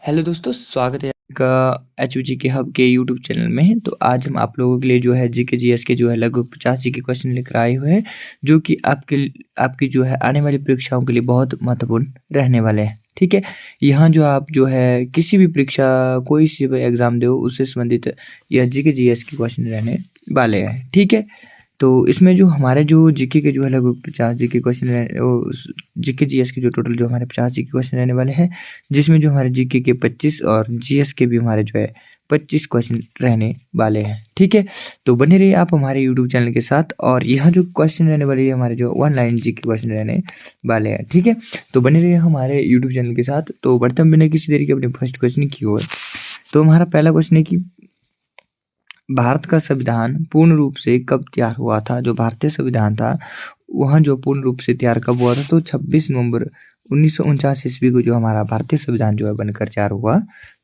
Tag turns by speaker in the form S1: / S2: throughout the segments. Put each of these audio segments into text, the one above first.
S1: Hello दोस्तों, स्वागत है आपका एचवीजी के हब के यूट्यूब चैनल में। तो आज हम आप लोगों के लिए जो है जीके जीएस के जो है लगभग 50 जीके क्वेश्चन लेकर आए हुए हैं, जो कि आपकी जो है आने वाली परीक्षाओं के लिए बहुत महत्वपूर्ण रहने वाले हैं। ठीक है, यहाँ जो आप जो है किसी भी परीक्षा कोई सी भी एग्जाम दो उससे संबंधित यह जीके जीएस के क्वेश्चन रहने वाले हैं। ठीक है, तो इसमें जो हमारे जो जीके के जो है लगभग 50 जीके क्वेश्चन जीके जीएस के जो टोटल जो हमारे 50 जीके क्वेश्चन रहने वाले हैं, जिसमें जो हमारे जीके के 25 और जीएस के भी हमारे जो है 25 क्वेश्चन रहने वाले हैं। ठीक है, तो बने रहिए आप हमारे यूट्यूब चैनल के साथ। और यहाँ जो क्वेश्चन रहने वाले हैं हमारे जो ऑनलाइन जीके क्वेश्चन रहने वाले हैं। ठीक है, तो बने रहिए हमारे यूट्यूब चैनल के साथ। तो बढ़ते हम बिना किसी देरी के अपने फर्स्ट क्वेश्चन की ओर। तो हमारा पहला क्वेश्चन है कि भारत का संविधान पूर्ण रूप से कब तैयार हुआ था? जो भारतीय संविधान था वह जो पूर्ण रूप से तैयार कब हुआ था? तो 26 नवंबर 1949 ईस्वी को जो हमारा भारतीय संविधान जो है बनकर तैयार हुआ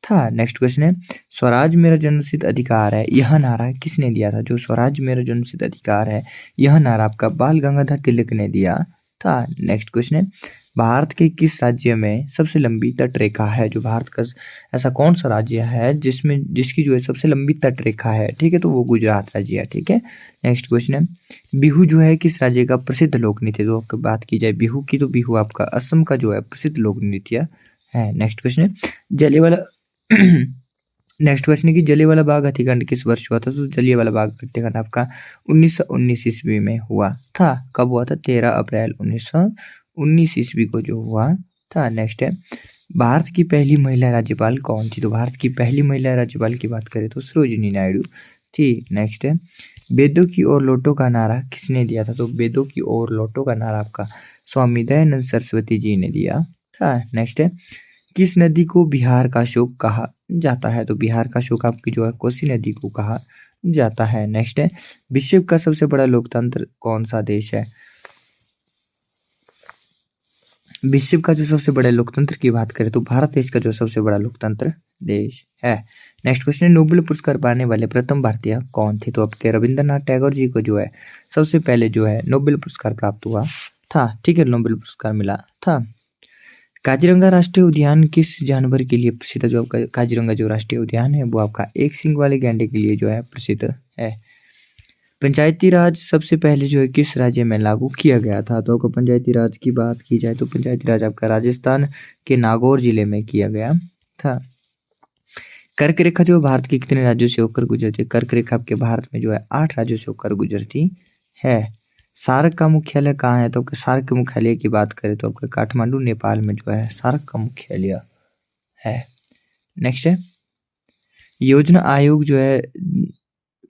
S1: था। नेक्स्ट क्वेश्चन है, स्वराज मेरा जन्मसिद्ध अधिकार है, यह नारा किसने दिया था? जो स्वराज मेरा जन्मसिद्ध अधिकार है, यह नारा आपका बाल गंगाधर तिलक ने दिया था। नेक्स्ट क्वेश्चन है, भारत के किस राज्य में सबसे लंबी तटरेखा है? जो भारत का ऐसा कौन सा राज्य है जिसकी जो है सबसे लंबी तटरेखा है? ठीक है, तो वो गुजरात राज्य है। ठीक है, नेक्स्ट क्वेश्चन है, बिहू जो है किस राज्य का प्रसिद्ध लोक नृत्य? तो आपकी बात की जाए बिहू की, तो बिहू आपका असम का जो है प्रसिद्ध लोक नृत्य है। नेक्स्ट क्वेश्चन है, जलियांवाला नेक्स्ट क्वेश्चन है कि जलियांवाला बाग हत्याकांड किस वर्ष हुआ था? तो जलियांवाला बाग हत्याकांड आपका 1919 ईस्वी में हुआ था। कब हुआ था? 13 अप्रैल 1919 ईस्वी को जो हुआ था। नेक्स्ट है, भारत की पहली महिला राज्यपाल कौन थी? तो भारत की पहली महिला राज्यपाल की बात करें तो सरोजिनी नायडू थी। नेक्स्ट है, वेदों की ओर लौटो का नारा किसने दिया था? तो वेदों की ओर लौटो का नारा आपका स्वामी दयानंद सरस्वती जी ने दिया था। नेक्स्ट है, किस नदी को बिहार का शोक कहा जाता है? तो बिहार का शोक आपकी जो है कोसी नदी को कहा जाता है। नेक्स्ट है, विश्व का सबसे बड़ा लोकतंत्र कौन सा देश है? विश्व का जो सबसे बड़ा लोकतंत्र की बात करें तो भारत देश का जो सबसे बड़ा लोकतंत्र देश है। नेक्स्ट क्वेश्चन है, नोबेल पुरस्कार पाने वाले प्रथम भारतीय कौन थे? तो आपके रविंद्रनाथ टैगोर जी को जो है सबसे पहले जो है नोबेल पुरस्कार प्राप्त हुआ था। ठीक है, नोबेल पुरस्कार मिला था। काजीरंगा राष्ट्रीय उद्यान किस जानवर के लिए प्रसिद्ध है? जो आपका काजीरंगा जो राष्ट्रीय उद्यान है वो आपका एक सींग वाले गैंडे के लिए जो है प्रसिद्ध है। पंचायती राज सबसे पहले जो है किस राज्य में लागू किया गया था? तो आपको पंचायती राज की बात की जाए तो पंचायती राज आपका राजस्थान के नागौर जिले में किया गया था। कर्क रेखा जो भारत के कितने राज्यों से होकर गुजरती है? कर्क रेखा आपके भारत में जो है 8 राज्यों से होकर गुजरती है। सार्क का मुख्यालय कहाँ है? तो सार्क के मुख्यालय की बात करें तो आपका काठमांडू नेपाल में जो है सार्क का मुख्यालय है। नेक्स्ट है, योजना आयोग जो है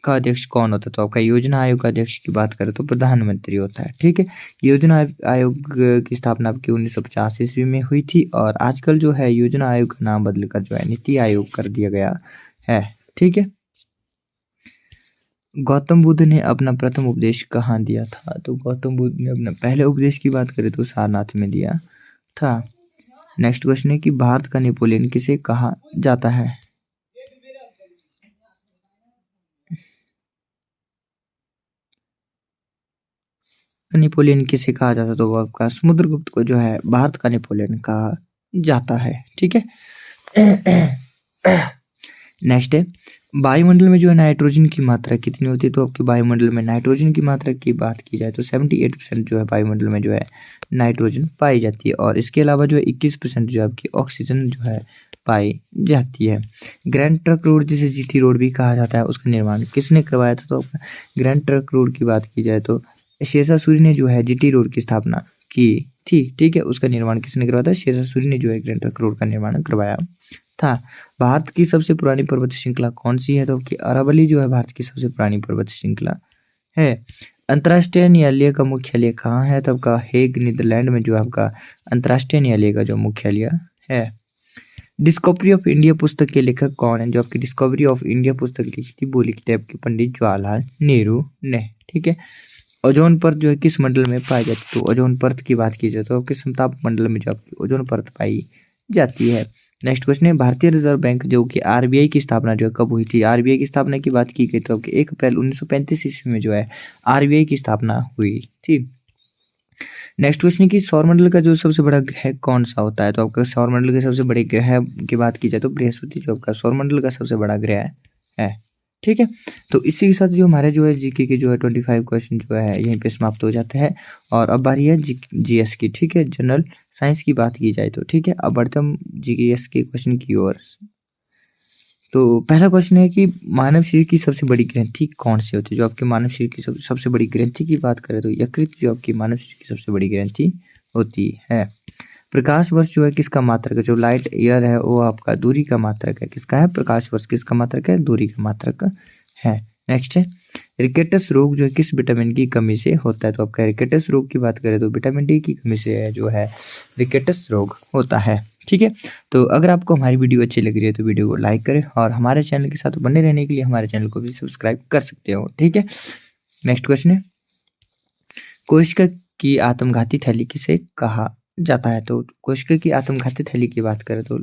S1: का अध्यक्ष कौन होता है? तो आपका योजना आयोग का अध्यक्ष की बात करें तो प्रधानमंत्री होता है। ठीक है, योजना आयोग की स्थापना आपकी 1950 ईस्वी में हुई थी और आजकल जो है योजना आयोग का नाम बदलकर जो है नीति आयोग कर दिया गया है। ठीक है, गौतम बुद्ध ने अपना प्रथम उपदेश कहाँ दिया था? तो गौतम बुद्ध ने अपना पहले उपदेश की बात करें तो सारनाथ में दिया था। नेक्स्ट क्वेश्चन है कि भारत का नेपोलियन किसे कहा जाता है? नेपोलियन किसे कहा जाता है? तो वो आपका समुद्रगुप्त को जो है भारत का नेपोलियन कहा जाता है। ठीक है, नेक्स्ट है, वायुमंडल में जो है नाइट्रोजन की मात्रा कितनी होती है? तो आपके वायुमंडल में नाइट्रोजन की मात्रा की बात की जाए तो 78% जो है वायुमंडल में जो है नाइट्रोजन पाई जाती है और इसके अलावा जो है 21% जो है आपकी ऑक्सीजन जो है पाई जाती है। ग्रैंड ट्रंक रोड जिसे जीटी रोड भी कहा जाता है उसका निर्माण किसने करवाया था? तो ग्रैंड ट्रंक रोड की बात की जाए तो शेरशाह सूरी ने जो है जीटी रोड की स्थापना की थी। ठीक है, उसका निर्माण किसने करवाया था? शेरशाह सूरी ने जो है ग्रैंड ट्रंक रोड का निर्माण करवाया था। भारत की सबसे पुरानी पर्वत श्रृंखला कौन सी है? तो कि अरावली जो है भारत की सबसे पुरानी पर्वत श्रृंखला है। अंतर्राष्ट्रीय न्यायालय का मुख्यालय कहाँ है? तो आपका हेग नीदरलैंड में जो है आपका अंतर्राष्ट्रीय न्यायालय का जो मुख्यालय है। डिस्कवरी ऑफ इंडिया पुस्तक के लेखक कौन है? जो आपकी डिस्कवरी ऑफ इंडिया पुस्तक लिखी थी वो लिखी थी आपके पंडित जवाहरलाल नेहरू ने। ठीक है, ओजोन परत जो है किस मंडल में पाई जाती है? तो ओजोन परत की बात की जाए तो आपके समताप मंडल में जो आपकी ओजोन परत पाई जाती है। नेक्स्ट क्वेश्चन है, भारतीय रिजर्व बैंक जो कि आरबीआई की स्थापना जो है कब हुई थी? आरबीआई की स्थापना की बात की गई तो आपके 1 अप्रैल 1935 ईस्वी में जो है आरबीआई की स्थापना हुई थी। नेक्स्ट क्वेश्चन है कि सौरमंडल का जो सबसे बड़ा ग्रह कौन सा होता है? तो आपका सौरमंडल के सबसे बड़े ग्रह की बात की जाए तो बृहस्पति जो आपका सौरमंडल का सबसे बड़ा ग्रह है। ठीक है, तो इसी के साथ जो हमारे जो है जीके के जो है 25 क्वेश्चन जो है यहीं पे समाप्त हो जाते हैं। और अब बारी है जीएस की। ठीक है, जनरल साइंस की बात की जाए तो ठीक है, अब बढ़ते हम जीएस के क्वेश्चन की ओर। तो पहला क्वेश्चन है कि मानव शरीर की सबसे बड़ी ग्रंथि कौन सी होती है? जो आपके मानव शरीर की सबसे बड़ी ग्रंथि की बात करें तो यकृत जो आपकी मानव शरीर की सबसे बड़ी ग्रंथि होती है। प्रकाश वर्ष जो है किसका मात्रक है? जो लाइट ईयर है वो आपका दूरी का मात्रक है। किसका है? प्रकाश वर्ष किसका मात्रक है? दूरी का मात्रक है। नेक्स्ट है रिकेटस रोग जो है किस विटामिन की कमी से होता है? तो आपका रिकेटस रोग की बात करें तो विटामिन डी की कमी से जो है रिकेटस रोग होता है। ठीक है, तो अगर आपको हमारी वीडियो अच्छी लग रही है तो वीडियो को लाइक करें और हमारे चैनल के साथ बने रहने के लिए हमारे चैनल को भी सब्सक्राइब कर सकते हो। ठीक है, नेक्स्ट क्वेश्चन है कोशिका की आत्मघाती थैली किसे कहा जाता है? तो कोशिका की आत्मघाती थैली की बात करें तो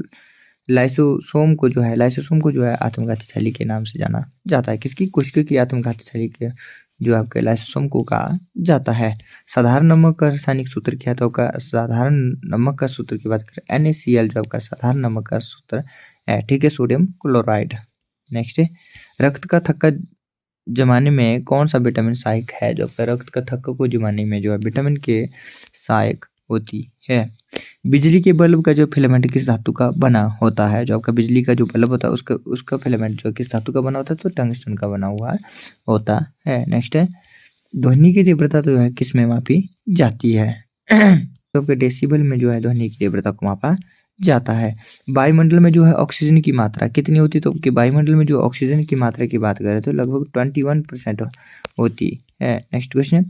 S1: लाइसोसोम को जो है आत्मघाती थैली के नाम से जाना जाता है। किसकी? कोशिका की आत्मघाती थैली के जो आपके लाइसोसोम को कहा जाता है। साधारण नमक का रासायनिक सूत्र क्या है? तो आपका साधारण नमक का सूत्र की बात करें NaCl जो आपका साधारण नमक का सूत्र है। ठीक है, सोडियम क्लोराइड। नेक्स्ट है रक्त का थक्का जमाने में कौन सा विटामिन सहायक है? जो आपका रक्त का थक्का को जमाने में जो है विटामिन के सहायक होती है। बिजली के बल्ब का जो फिलामेंट किस धातु का बना होता है? जो आपका बिजली का जो बल्ब होता है उसका फिलामेंट जो किस धातु का बना होता है? तो टंगस्टन का बना हुआ होता है। नेक्स्ट है ध्वनि की तीव्रता तो है किस में मापी जाती है? तो आपके डेसिबल में जो है ध्वनि की तीव्रता को मापा जाता है। वायुमंडल में जो है ऑक्सीजन की मात्रा कितनी होती है? तो आपके वायुमंडल में जो ऑक्सीजन की मात्रा की बात करें तो लगभग 21% होती है। नेक्स्ट क्वेश्चन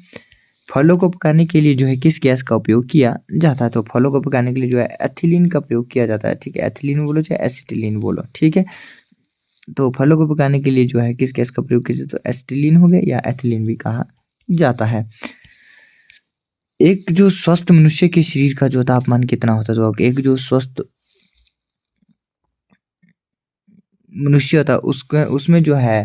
S1: फलों को पकाने के लिए जो है किस गैस का उपयोग किया जाता है? तो फलों को पकाने के लिए जो है एथिलीन का प्रयोग किया जाता है। ठीक है, एथिलीन बोलो चाहे एसिटिलीन बोलो। ठीक है, तो फलों को पकाने के लिए जो है किस गैस का प्रयोग किया जाता है? तो एसिटिलीन हो गया या एथिलीन भी कहा जाता है। एक जो स्वस्थ मनुष्य के शरीर का जो तापमान कितना होता है? तो एक जो स्वस्थ मनुष्य होता है उसमें जो है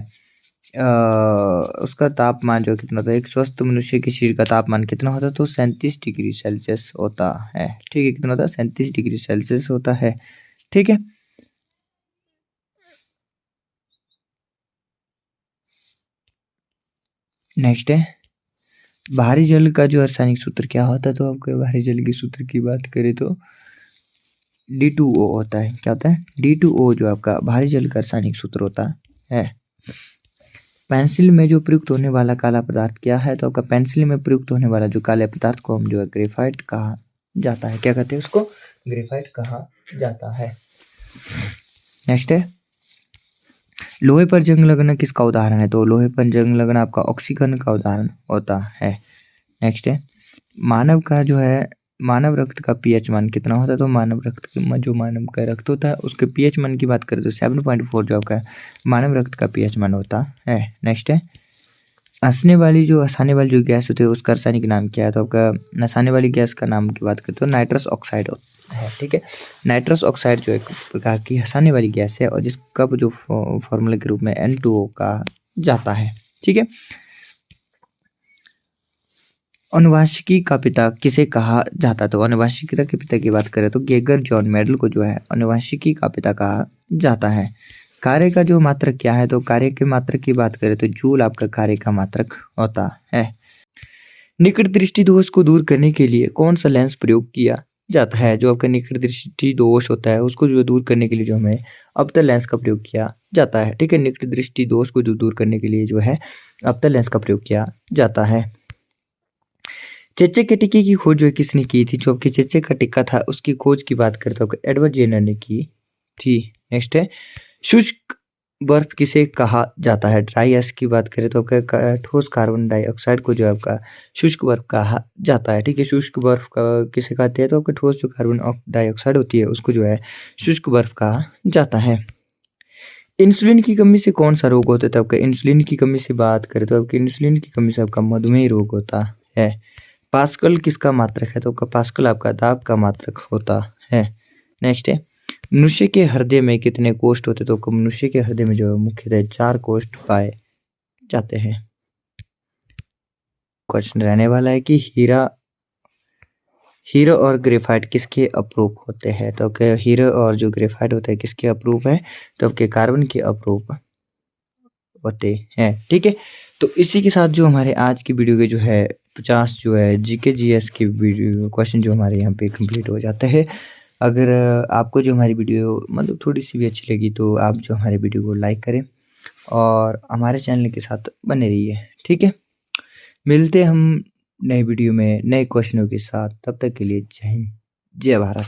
S1: उसका तापमान जो कितना होता है? एक स्वस्थ मनुष्य के शरीर का तापमान कितना होता है? तो 37 डिग्री सेल्सियस होता है। ठीक है, कितना होता है? 37 डिग्री सेल्सियस होता है। ठीक है, नेक्स्ट है भारी जल का जो रासायनिक सूत्र क्या होता है? तो आपके भारी जल के सूत्र की बात करें तो D2O होता है। क्या होता है? D2O जो आपका भारी जल का रासायनिक सूत्र होता है। पेंसिल में जो प्रयुक्त होने वाला काला पदार्थ क्या है? तो आपका पेंसिल में प्रयुक्त होने वाला जो काले पदार्थ को हम जो है ग्रेफाइट कहा जाता है। क्या कहते हैं उसको? ग्रेफाइट कहा जाता है। नेक्स्ट है लोहे पर जंग लगना किसका उदाहरण है? तो लोहे पर जंग लगना आपका ऑक्सीकरण का उदाहरण होता है। नेक्स्ट है मानव का जो है मानव रक्त का पीएच मान कितना होता है? तो मानव रक्त जो मानव का रक्त होता है उसके पीएच मान की बात करें तो 7.4 जो आपका मानव रक्त का पीएच मान होता है। नेक्स्ट है हंसने वाली जो गैस होती है उसका रासायनिक नाम क्या है? तो आपका हंसाने वाली गैस का नाम की बात करें तो नाइट्रस ऑक्साइड है। ठीक है, नाइट्रस ऑक्साइड जो एक प्रकार की हंसाने वाली गैस है और जिसका जो फॉर्मूला के रूप में N2O कहा जाता है। ठीक है, अनुवांशिकी का पिता किसे कहा जाता? तो अनुवांशिकता के पिता की बात करें तो गेगर जॉन मेडल को जो है अनुवांशिकी का पिता कहा जाता है। कार्य का जो मात्रक क्या है? तो कार्य के मात्रक की बात करें तो जूल आपका कार्य का मात्रक होता है। निकट दृष्टि दोष को दूर करने के लिए कौन सा लेंस प्रयोग किया जाता है? जो आपका निकट दृष्टि दोष होता है उसको जो दूर करने के लिए जो हमें अवतल लेंस का प्रयोग किया जाता है। ठीक है, निकट दृष्टि दोष को जो दूर करने के लिए जो है अवतल लेंस का प्रयोग किया जाता है। चेचे के टिक्के की खोज जो किसने की थी? जो आपके चेचे का टिक्का था उसकी खोज की बात करें तो एडवर्ड जेनर ने की थी। नेक्स्ट है शुष्क बर्फ किसे कहा जाता है? ड्राई आइस की बात करें तो आपका ठोस कार्बन डाइऑक्साइड को जो आपका शुष्क बर्फ कहा जाता है। ठीक है, शुष्क बर्फ का किसे कहते हैं? तो आपका ठोस जो कार्बन डाइऑक्साइड होती है उसको जो है शुष्क बर्फ कहा जाता है। इंसुलिन की कमी से कौन सा रोग होता है? तो आपका इंसुलिन की कमी से बात करें तो आपके इंसुलिन की कमी से आपका मधुमेह रोग होता है। पास्कल किसका मात्रक है? तो आपका पास्कल आपका दाब का मात्रक होता है। नेक्स्ट है मनुष्य के हृदय में कितने कोष्ठ होते? तो मनुष्य के हृदय में जो है मुख्यतः 4 कोष्ठ पाए जाते हैं। क्वेश्चन रहने वाला है कि हीरा हीरो और ग्रेफाइट किसके अप्रूव होते हैं? तो क्या हीरो और जो ग्रेफाइट होता है किसके अप्रूव है? तो आपके कार्बन के अप्रूव होते हैं, ठीक है? तो इसी के साथ जो हमारे आज की वीडियो के जो है 50 जो है जीके जीएस के वीडियो क्वेश्चन जो हमारे यहाँ पे कंप्लीट हो जाते हैं। अगर आपको जो हमारी वीडियो मतलब थोड़ी-सी भी अच्छी लगी तो आप जो हमारे वीडियो को लाइक करें और हमारे चैनल के साथ बने रहिए, ठीक है? मिलते हैं हम नए वीडियो में नए क्वेश्चनों के साथ, तब तक के लिए जय हिंद, जय भारत।